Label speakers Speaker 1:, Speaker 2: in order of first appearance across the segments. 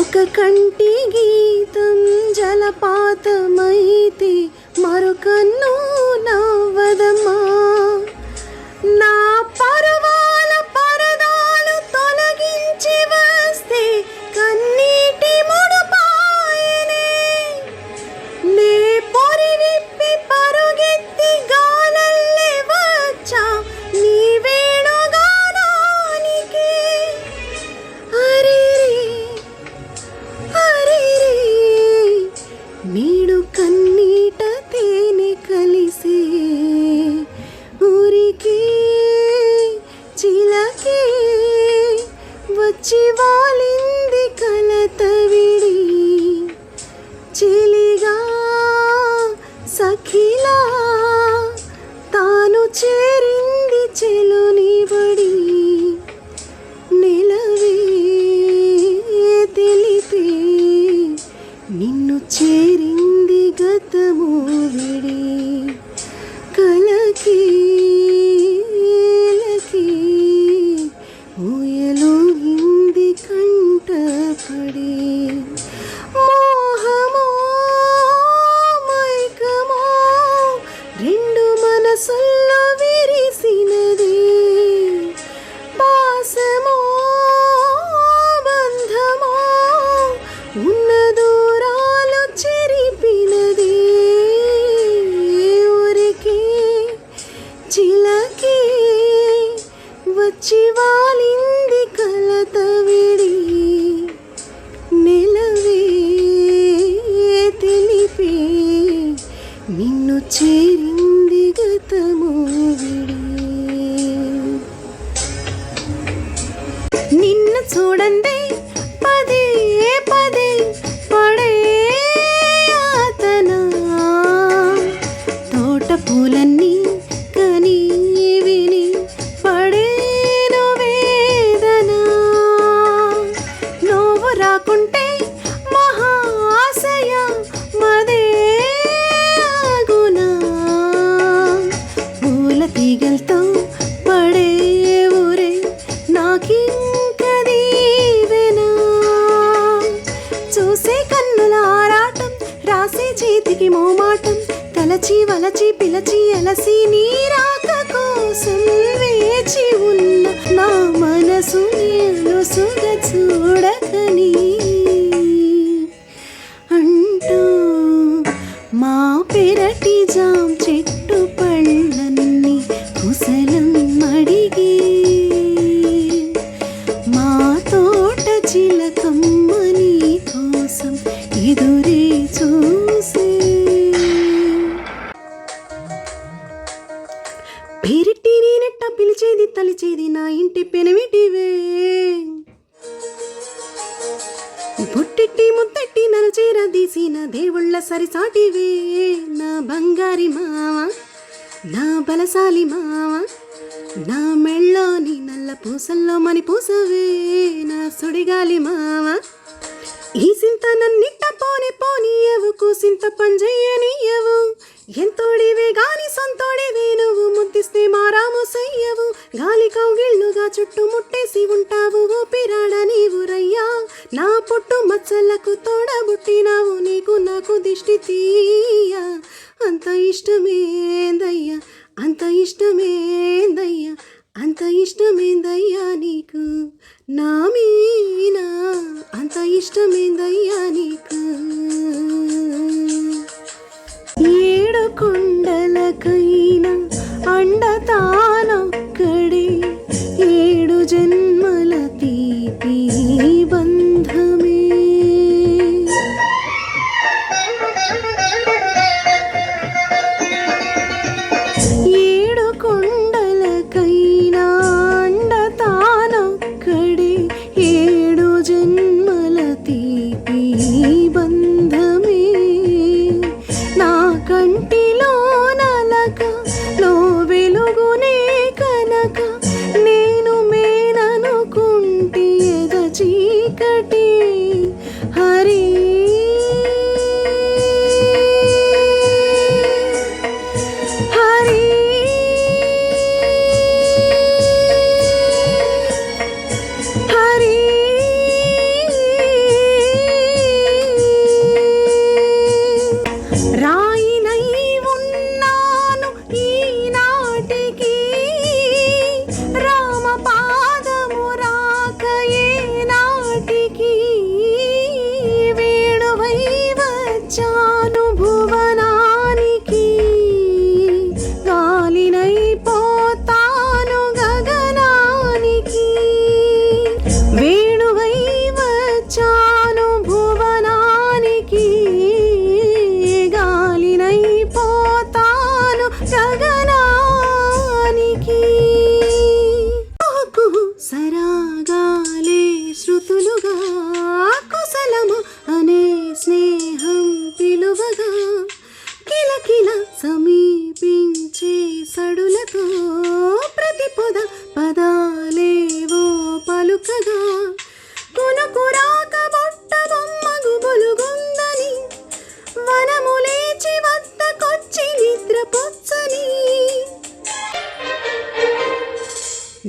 Speaker 1: ఒక కంటి గీతం జలపాతమైతే మరొకన్ను నవ్వదమ్మా. నా పరువాల పరదాలు తొలగించి వస్తే కన్నీటి ముడుపాయనే. నే పొరి విప్పి పరుగెత్తి గాలల్లే వచ్చా నీ వేణుగానానికి. నేడు కన్నీట తేనె కలిసే ఊరికే చిలకే వచ్చి వాలింది కలత విడి. చెలిగా సఖిలా తాను చేరింది చెలుని బడి. నిలవే తెలిపే నిన్ను చేరింది గతము విడి. కలకి ఊయలుగింది కంటపడి. మోహమో మైకమో రెండు మనసుల్లో విరిసినది. పాసమో బంధమో ఉన్న దూరాలు చెరిపినది. ఊరికే చిలకే వచ్చి వాలింది కలత విడి. నిలవే తెలిపే నిన్ను చేరింది గతము విడి. నిన్ను చూడండి పదే పదే పడే ఆతనా. తోట పూలన్నీ కని విని పడేను వేదన. నువ్వు రాకుంటే మహాశయ మదే ఆగునా. పూల తీగలతో పడే ఊరే నాకింక దీవెనా. చూసే కన్నుల ఆరాటం రాసే చేతికి మోమాటం. తలచి వలచి పిలచి అలసి నీ రాక కోసం వేచి ఉన్న నా మనసు నిలుసుగ చూడకని అంటూ మా పెరటి జాం చెట్టు పళ్ళన్ని కుశలం అడిగి. మా తోట చిలకమ్మ నీ కోసం ఎదురే చూసే. పేరిట్టి నేనెట్ట పిలిచేది తలిచేది నా ఇంటి పెనమిటివే. బొట్టెట్టి ముద్దెట్టి నన్ను చేరదీసిన దేవుళ్ళ సరిసాటివే. నా బంగారి మావ నా బలశాలి మావ. నా మెళ్ళోని నల్ల పూసల్లో మని పూసవే నా సుడిగాలి మావ. ఈ సింత నన్నిట్ట పోని పోనీయవు కూసింత పంజయ్యనియవు. ఎంతోడివే గాని సొంతోడివే నువ్వు ముద్దిస్తే మారాము సయ్యవు. గాలి కౌగిళ్ళుగా చుట్టూ ముట్టేసి ఉంటావు ఊపిరాడ నీవు రయ్యా. నా పుట్టు మచ్చలకు తోడబుట్టినావు నీకు నాకు దిష్టి తీయ. అంత ఇష్టమేందయ్యా అంత ఇష్టమేందయ్యా అంత ఇష్టమేందయ్యా నీకు నా మీనా. అంత ఇష్టమేందయ్యా నీకు. ఏడు కొండలకైనా అండతానొక్కడే ఏడు జన్మల తీపి బంధమే. ఏడు కొండలకైనా అండతానొక్కడే ఏడు జన్మల తీపి బంధమే. నా కంటిలో నలక లో వెలుగునే కనక నేను మేననుకుంటే ఎద చీకటి. హరి హరి హరి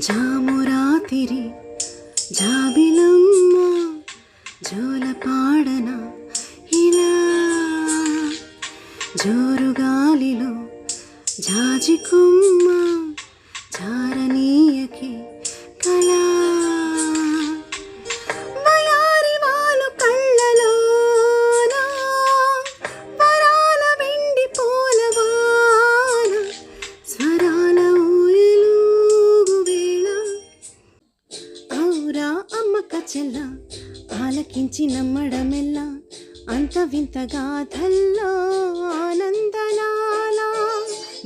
Speaker 1: జామురాతిరి జాబిలమ్మ జోలపాడన ఇలా జోరుగాలిలో జాజికొమ్మ జారనీయకి కళా వయారి వాలు కళ్ళలోన వరాల వెండి పోలవాన స్వరాల ఊయలూగు వేళ ఔరా అమ్మక చెల్ల ఆలకించి నమ్మడమెల్ల అంత వింత గాథల్లో ఆనందలాల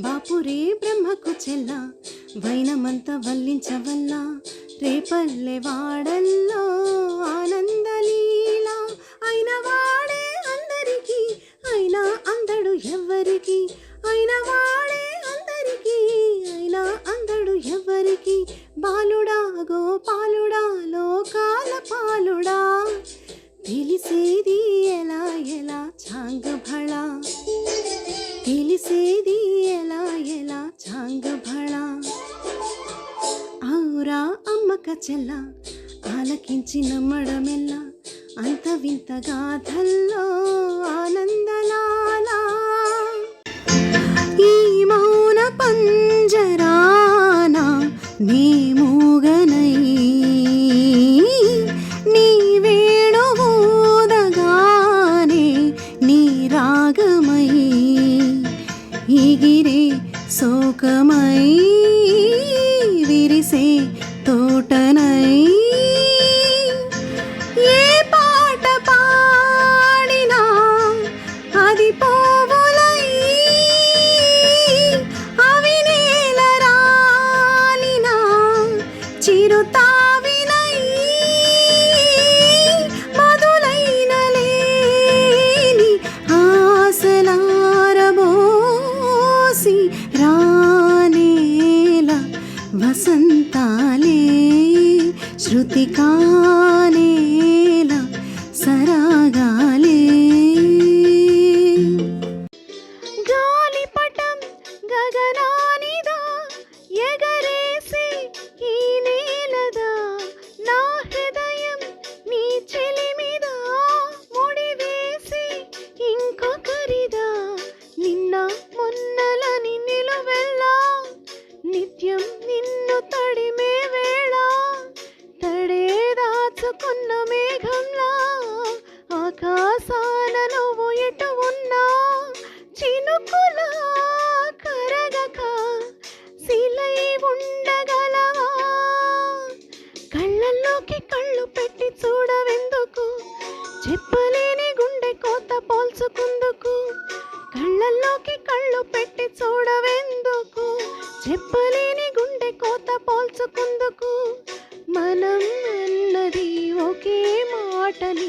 Speaker 1: బాపురే బ్రహ్మకు చెల్ల వైనమంత వల్లించవల్ల రేపల్లె వాడల్లో ఆనందలీల అయిన వాడే అందరికీ అయినా అందడు ఎవ్వరికి అయిన వాడే అందరికీ అయినా అందడు ఎవ్వరికి బాలుడా గోపాలుడా లోకాల పాలుడా తెలిసేది ఎలా ఎలా చాంగ భళ తెలిసేది ఎలా ఎలా చాంగ భళ ఔరా అమ్మక చెల్ల ఆలకించి నమ్మడమెల్ల అంత వింత గాథల్లో ఆనందలాల ఈ మౌన పంజరాన నీ మూగనై నీ వేణువూదగానే నీ రాగమై ఈగిరే శోకమై విరిసే తోటనై ఏ పాట పాడినా అది పోవులై అవి నేల రాలినా చిరుతావినై మధులైన లేని ఆశలారబోసి రానేల వసంతాలే శృతి కానేల సరాగాలే గాలిపటం గగనానిదా ఎగరేసి ఈ నేలదా నా హృదయం నీ చెలిమిదా ముడివేసి ఇంకొకరిదా నిన్న మొన్నలని నిలువెల్లా నిత్యం నిన్ను తడిమే వేళ తడే దాచుకున్న మేఘంలా ఆకాశాన నువ్వు ఎటు ఉన్నా చినుకులా కరగక శిలై ఉండగలవా కళ్ళల్లోకి కళ్ళు పెట్టి చూడవెందుకు చెప్పలేని గుండె కోత పోల్చుకుందుకు కళ్ళల్లోకి కళ్ళు పెట్టి చూడవెందుకు చెప్పలేని గుండె కోత పోల్చుకుందుకు మనం అన్నది ఒకే మాటని